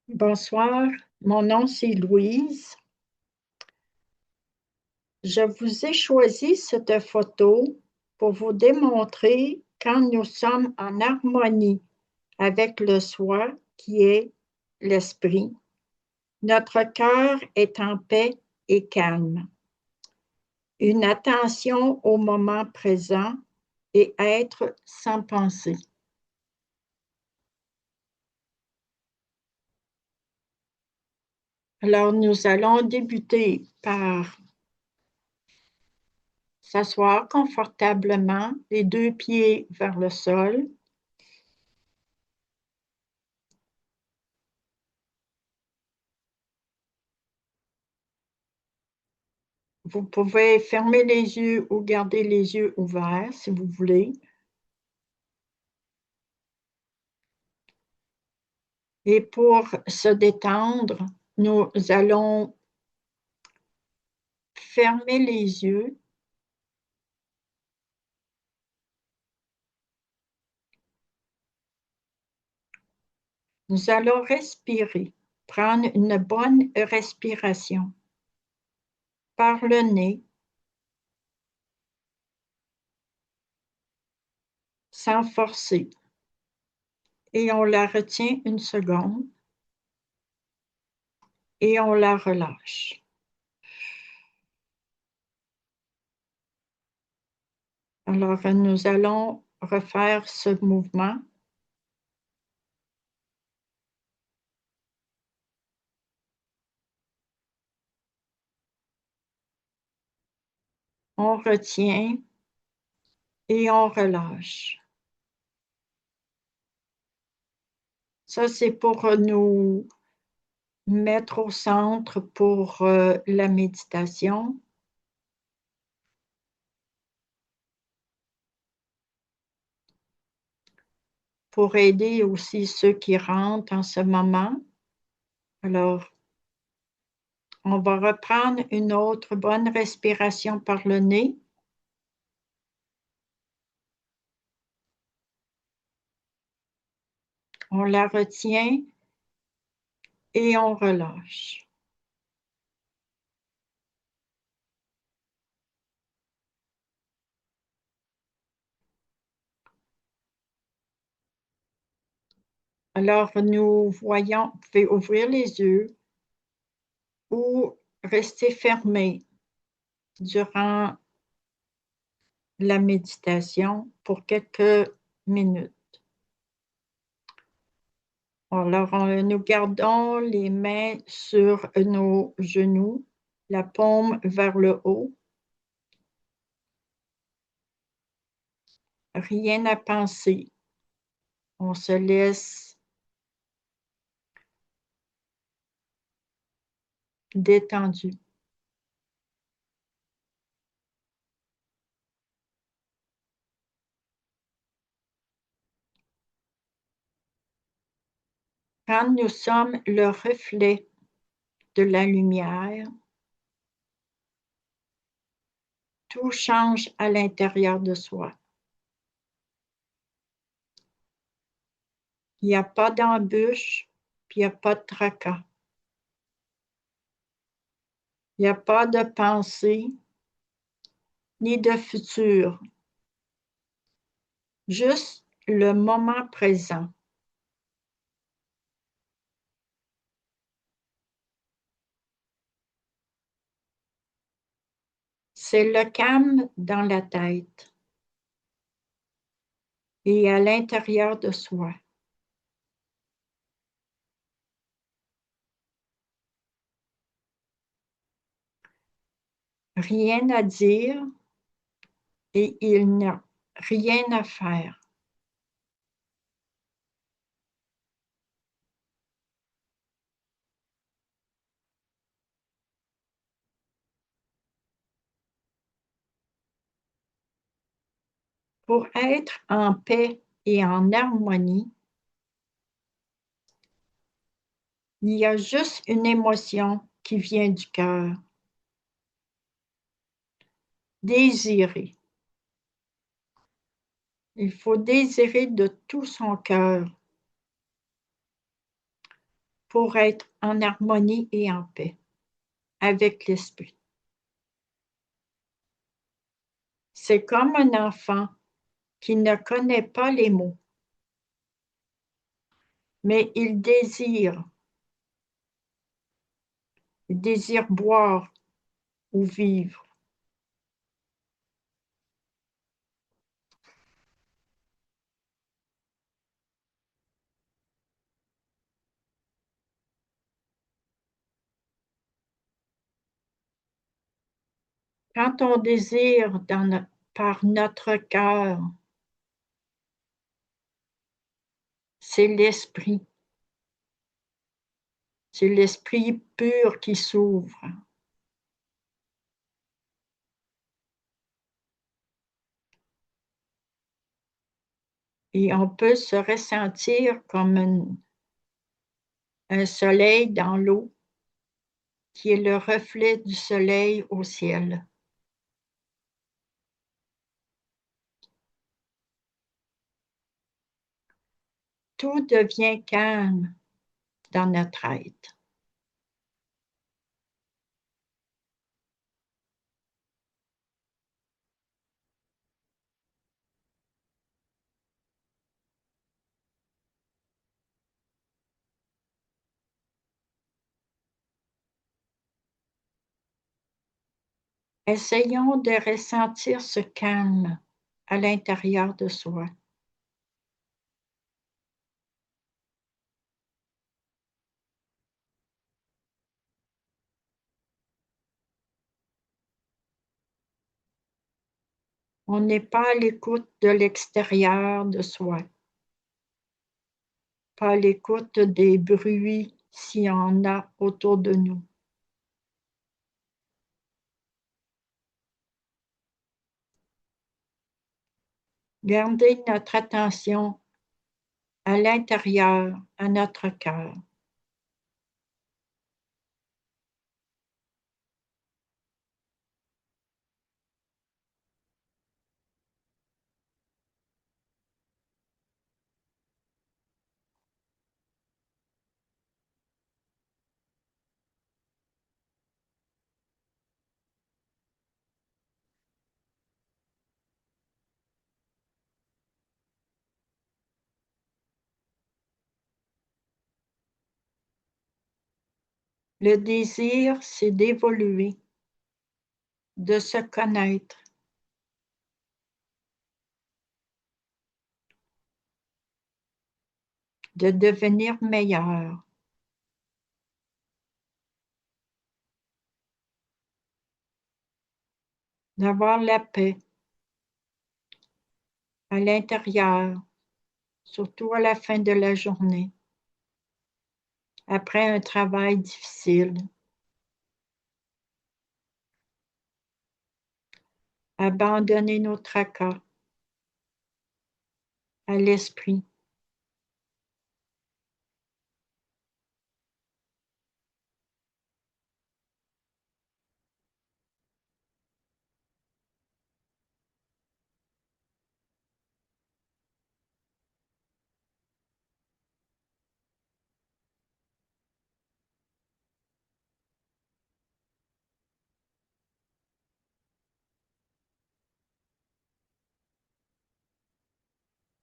Bonsoir, mon nom c'est Louise. Je vous ai choisi cette photo pour vous démontrer quand nous sommes en harmonie avec le soi qui est l'esprit. Notre cœur est en paix et calme. Une attention au moment présent et être sans penser. Alors nous allons débuter par s'asseoir confortablement, les deux pieds vers le sol. Vous pouvez fermer les yeux ou garder les yeux ouverts si vous voulez. Et pour se détendre, nous allons fermer les yeux. Nous allons respirer, prendre une bonne respiration par le nez, sans forcer. Et on la retient une seconde et on la relâche. Alors, nous allons refaire ce mouvement. On retient et on relâche. Ça, c'est pour nous mettre au centre pour la méditation. Pour aider aussi ceux qui rentrent en ce moment. Alors, on va reprendre une autre bonne respiration par le nez. On la retient et on relâche. Alors, nous voyons, vous pouvez ouvrir les yeux ou rester fermé durant la méditation pour quelques minutes. Alors, nous gardons les mains sur nos genoux, la paume vers le haut. Rien à penser. On se laisse détendu. Quand nous sommes le reflet de la lumière, tout change à l'intérieur de soi. Il n'y a pas d'embûche, puis il n'y a pas de tracas. Il n'y a pas de pensée, ni de futur. Juste le moment présent. C'est le calme dans la tête et à l'intérieur de soi. Rien à dire et il n'y a rien à faire. Pour être en paix et en harmonie, il y a juste une émotion qui vient du cœur. Désirer. Il faut désirer de tout son cœur pour être en harmonie et en paix avec l'esprit. C'est comme un enfant qui ne connaît pas les mots, mais il désire boire ou vivre. Quand on désire par notre cœur, c'est l'esprit. C'est l'esprit pur qui s'ouvre. Et on peut se ressentir comme un soleil dans l'eau, qui est le reflet du soleil au ciel. Tout devient calme dans notre être. Essayons de ressentir ce calme à l'intérieur de soi. On n'est pas à l'écoute de l'extérieur de soi, pas à l'écoute des bruits s'il y en a autour de nous. Gardez notre attention à l'intérieur, à notre cœur. Le désir, c'est d'évoluer, de se connaître, de devenir meilleur, d'avoir la paix à l'intérieur, surtout à la fin de la journée, après un travail difficile. Abandonner nos tracas à l'esprit.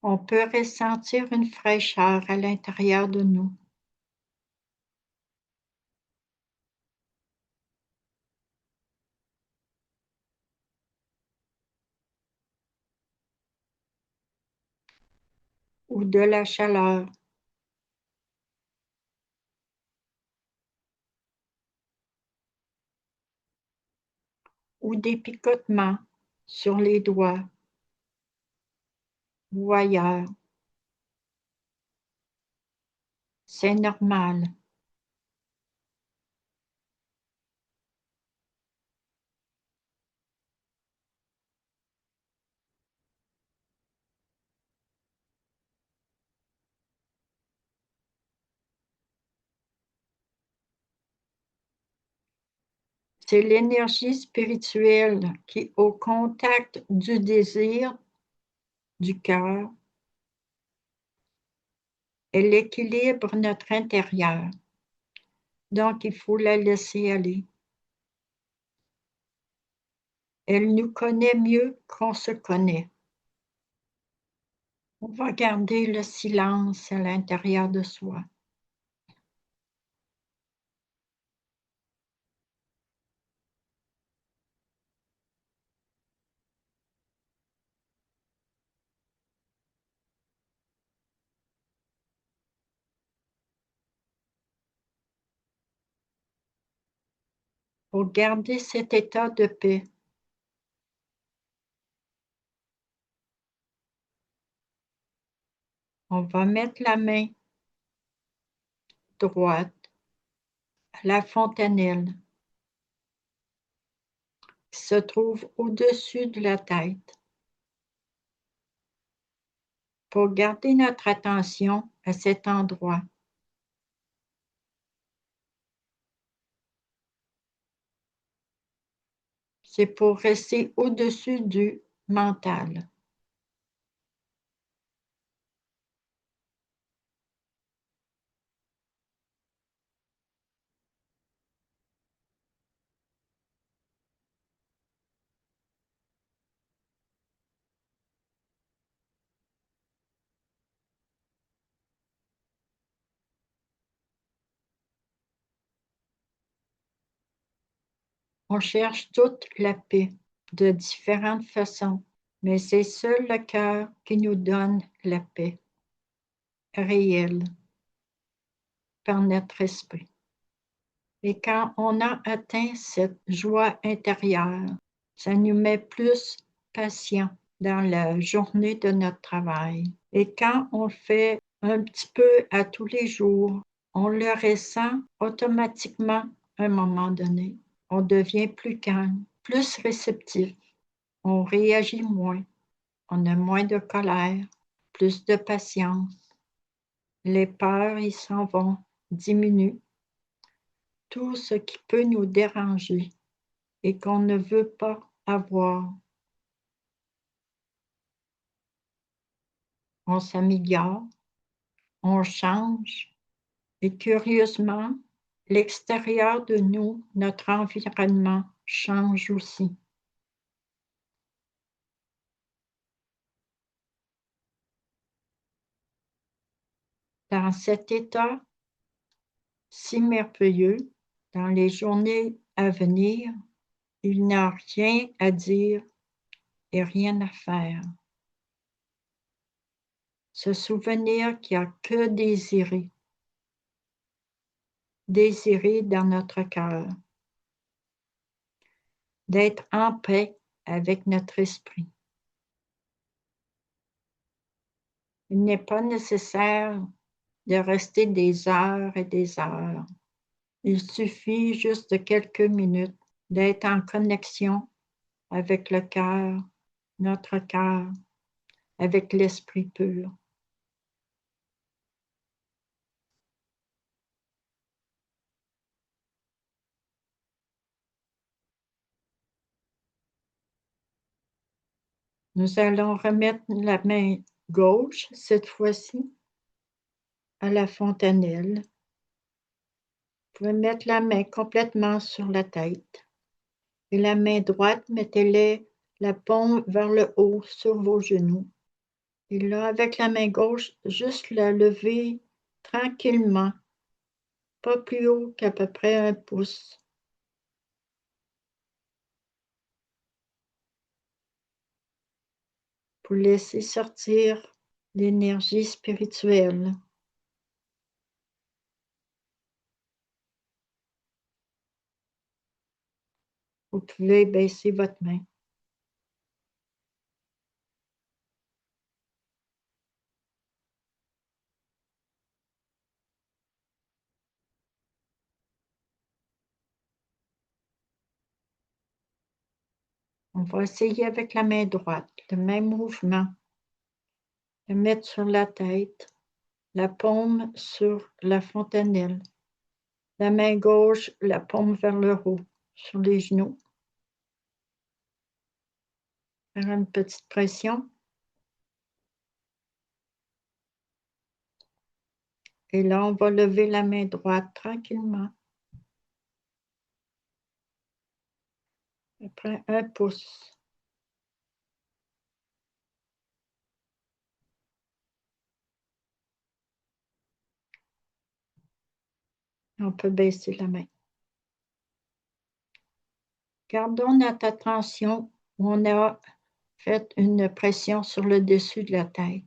On peut ressentir une fraîcheur à l'intérieur de nous. Ou de la chaleur. Ou des picotements sur les doigts ou ailleurs. C'est normal. C'est l'énergie spirituelle qui, au contact du désir du cœur, elle équilibre notre intérieur. Donc, il faut la laisser aller. Elle nous connaît mieux qu'on se connaît. On va garder le silence à l'intérieur de soi. Pour garder cet état de paix, on va mettre la main droite à la fontanelle qui se trouve au-dessus de la tête. Pour garder notre attention à cet endroit. C'est pour rester au-dessus du mental. On cherche toute la paix de différentes façons, mais c'est seul le cœur qui nous donne la paix réelle par notre esprit. Et quand on a atteint cette joie intérieure, ça nous met plus patients dans la journée de notre travail. Et quand on le fait un petit peu à tous les jours, on le ressent automatiquement à un moment donné. On devient plus calme, plus réceptif. On réagit moins. On a moins de colère, plus de patience. Les peurs, ils s'en vont, diminuent. Tout ce qui peut nous déranger et qu'on ne veut pas avoir. On s'améliore, on change et curieusement, l'extérieur de nous, notre environnement change aussi. Dans cet état si merveilleux, dans les journées à venir, il n'y a rien à dire et rien à faire. Se souvenir qu'il n'y a que désirer dans notre cœur, d'être en paix avec notre esprit. Il n'est pas nécessaire de rester des heures et des heures. Il suffit juste de quelques minutes d'être en connexion avec le cœur, notre cœur, avec l'esprit pur. Nous allons remettre la main gauche, cette fois-ci, à la fontanelle. Vous pouvez mettre la main complètement sur la tête. Et la main droite, mettez-la la paume vers le haut sur vos genoux. Et là, avec la main gauche, juste la lever tranquillement, pas plus haut qu'à peu près 1 pouce. Pour laisser sortir l'énergie spirituelle. Vous pouvez baisser votre main. On va essayer avec la main droite, le même mouvement. Le mettre sur la tête, la paume sur la fontanelle. La main gauche, la paume vers le haut, sur les genoux. Faire une petite pression. Et là, on va lever la main droite tranquillement. prend 1 pouce. On peut baisser la main. Gardons notre attention. On a fait une pression sur le dessus de la tête.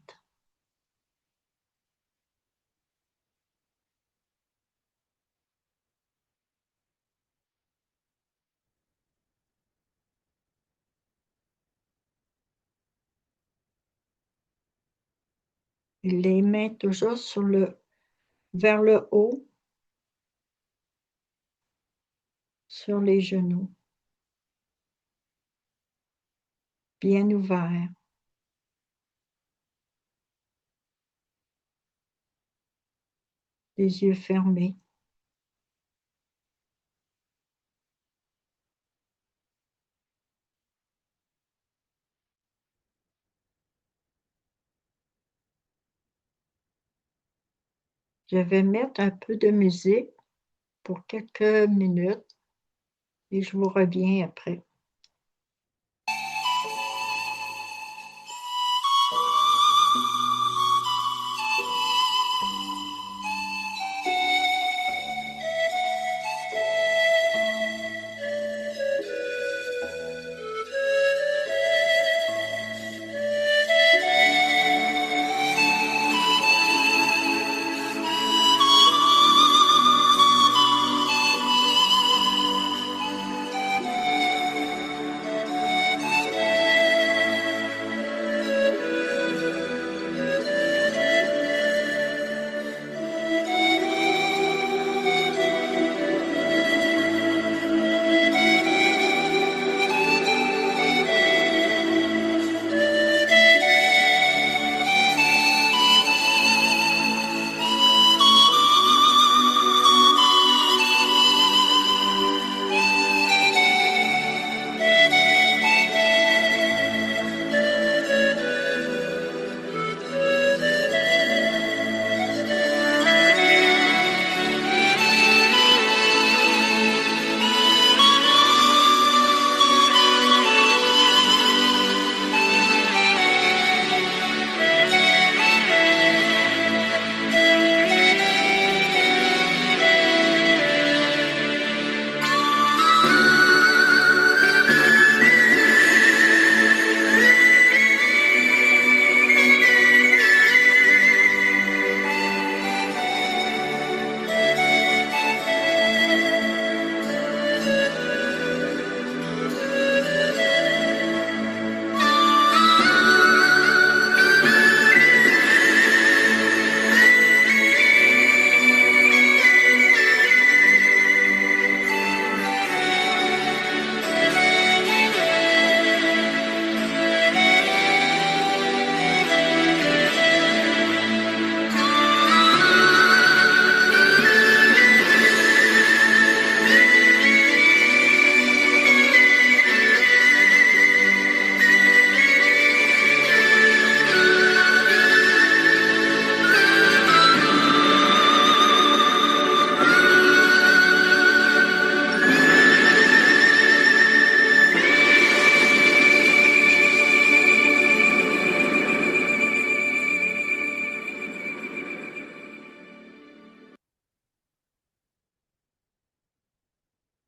Les mains toujours vers le haut, sur les genoux, bien ouverts. Les yeux fermés. Je vais mettre un peu de musique pour quelques minutes et je vous reviens après.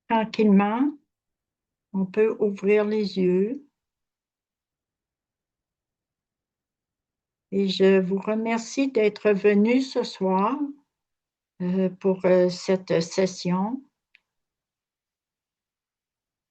Tranquillement, on peut ouvrir les yeux. Et je vous remercie d'être venu ce soir pour cette session.